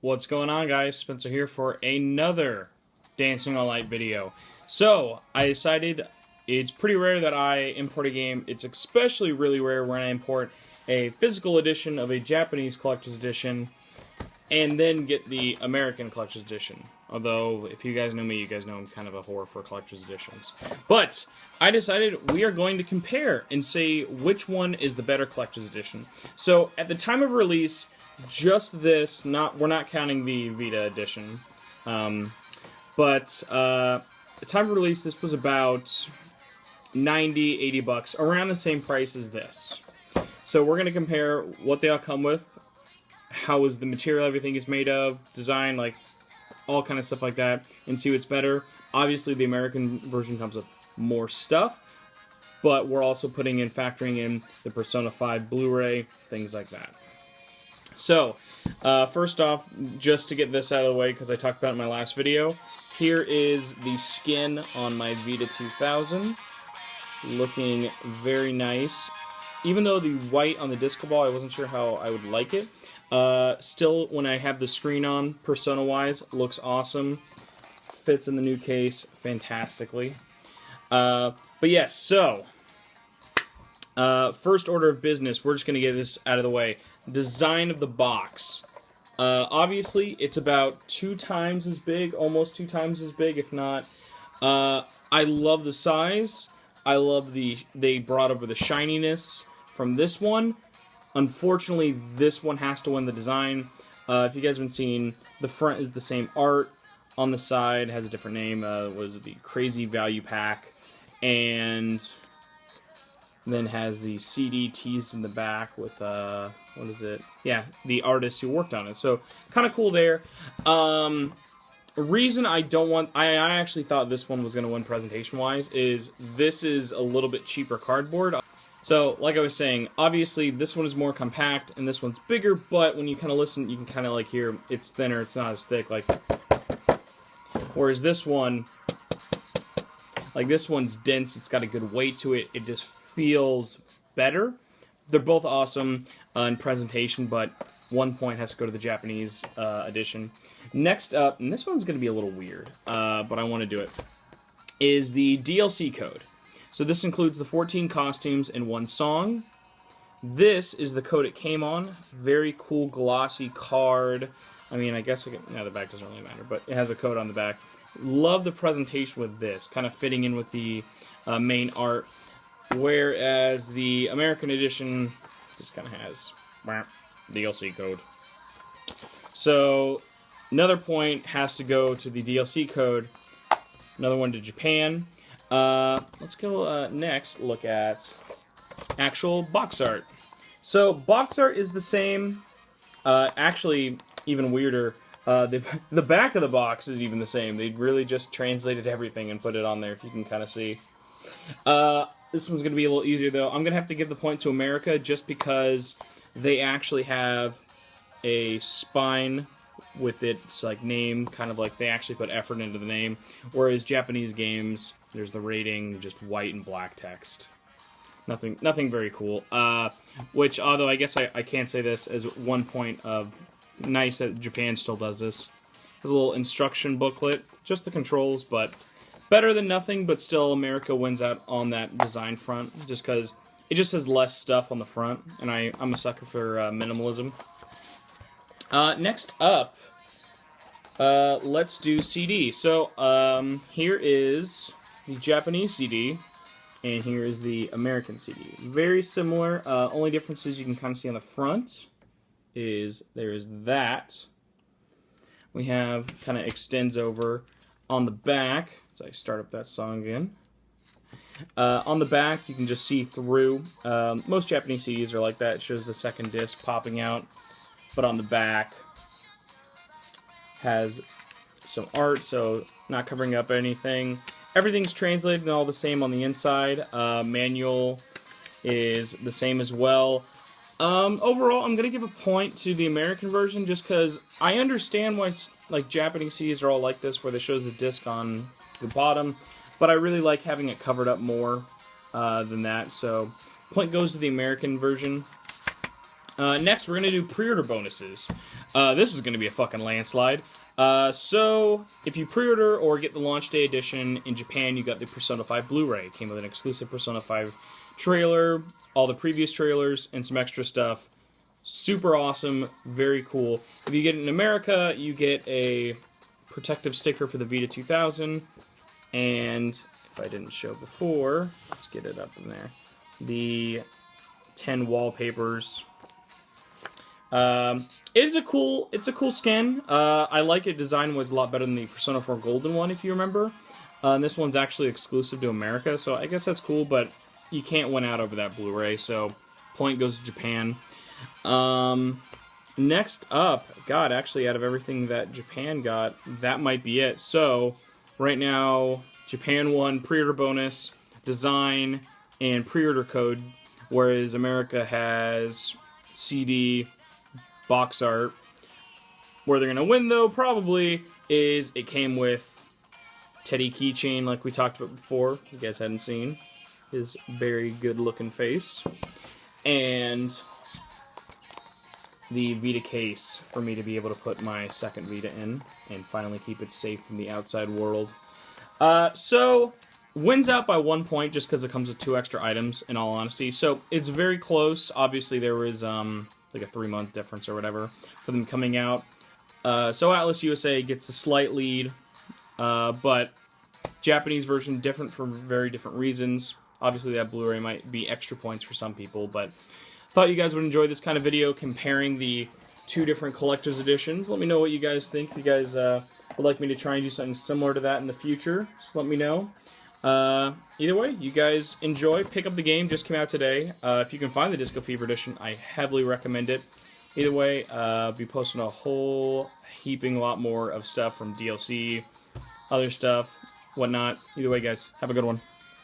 What's going on, guys? Spencer here for another Dancing on Light video. So, I decided it's pretty rare that I import a game. It's especially really rare when I import a physical edition of a Japanese collector's edition and then get the American collector's edition. Although, if you guys know me, you guys know I'm kind of a whore for collector's editions. But, I decided we are going to compare and say which one is the better collector's edition. So, at the time of release, just this, we're not counting the Vita edition, but the time of release, this was about $90, $80, around the same price as this. So we're going to compare what they all come with, how is the material everything is made of, design, like all kind of stuff like that, and see what's better. Obviously the American version comes with more stuff, but we're also factoring in the Persona 5 Blu-ray, things like that. So, first off, just to get this out of the way, because I talked about it in my last video, here is the skin on my Vita 2000. Looking very nice. Even though the white on the disc ball, I wasn't sure how I would like it. Still, when I have the screen on, Persona-wise, looks awesome. Fits in the new case fantastically. But yes, so, first order of business, we're just going to get this out of the way. Design of the box. Obviously, it's about 2 times as big, almost 2 times as big, if not. I love the size. I love they brought over the shininess from this one. Unfortunately, this one has to win the design. If you guys haven't seen, the front is the same art. On the side, has a different name. Was it the Crazy Value Pack? And then has the CD teased in the back with, what is it? Yeah, the artist who worked on it. So, kind of cool there. Reason I don't want... I actually thought this one was going to win presentation-wise is this is a little bit cheaper cardboard. So, like I was saying, obviously this one is more compact and this one's bigger, but when you kind of listen, you can kind of like hear it's thinner, it's not as thick, like... Whereas this one... Like, this one's dense, it's got a good weight to it, it just feels better. They're both awesome in presentation, but 1 point has to go to the Japanese edition. Next up, and this one's going to be a little weird, but I want to do it, is the DLC code. So this includes the 14 costumes and 1 song. This is the code it came on. Very cool glossy card. I mean, I guess the back doesn't really matter, but it has a code on the back. Love the presentation with this, kind of fitting in with the main art, whereas the American edition just kind of has DLC code. So, another point has to go to the DLC code, another one to Japan. Let's go next, look at actual box art. So, box art is the same, actually even weirder. The back of the box is even the same. They really just translated everything and put it on there, if you can kind of see. This one's going to be a little easier, though. I'm going to have to give the point to America just because they actually have a spine with its like name, kind of like they actually put effort into the name. Whereas Japanese games, there's the rating, just white and black text. Nothing very cool. Which, although I guess I can't say this as 1 point of... Nice that Japan still does this. Has a little instruction booklet, just the controls, but better than nothing, but still America wins out on that design front, just because it just has less stuff on the front, and I'm a sucker for minimalism. Next up, let's do CD. So, here is the Japanese CD, and here is the American CD. Very similar, only differences you can kind of see on the front. There is that. We have kind of extends over on the back. So I start up that song again. On the back, you can just see through. Most Japanese CDs are like that. It shows the second disc popping out. But on the back, has some art, so not covering up anything. Everything's translated and all the same on the inside. Manual is the same as well. Overall, I'm going to give a point to the American version just because I understand why like Japanese CDs are all like this, where they shows the disc on the bottom, but I really like having it covered up more than that, so point goes to the American version. Next, we're going to do pre-order bonuses. This is going to be a fucking landslide. So, if you pre-order or get the launch day edition in Japan, you got the Persona 5 Blu-ray. It came with an exclusive Persona 5 trailer, all the previous trailers, and some extra stuff. Super awesome, very cool. If you get it in America, you get a protective sticker for the Vita 2000, and if I didn't show before, let's get it up in there. The 10 wallpapers. It's a cool skin. I like it. Design was a lot better than the Persona 4 Golden one, if you remember. And this one's actually exclusive to America, so I guess that's cool, but you can't win out over that Blu-ray, so point goes to Japan. Next up, God, actually, out of everything that Japan got, that might be it. So, right now, Japan won pre-order bonus, design, and pre-order code, whereas America has CD, box art. Where they're going to win, though, probably, is it came with Teddy keychain, like we talked about before. You guys hadn't seen his very good-looking face. And the Vita case for me to be able to put my second Vita in and finally keep it safe from the outside world. So, wins out by 1 point just because it comes with 2 extra items, in all honesty. So, it's very close. Obviously, there was like a 3-month difference or whatever for them coming out. So, Atlas USA gets a slight lead, but Japanese version different for very different reasons. Obviously, that Blu-ray might be extra points for some people, but thought you guys would enjoy this kind of video comparing the 2 different collector's editions. Let me know what you guys think. If you guys would like me to try and do something similar to that in the future, just let me know. Either way, you guys enjoy. Pick up the game. Just came out today. If you can find the Disco Fever edition, I heavily recommend it. Either way, be posting a whole heaping lot more of stuff from DLC, other stuff, whatnot. Either way, guys, have a good one.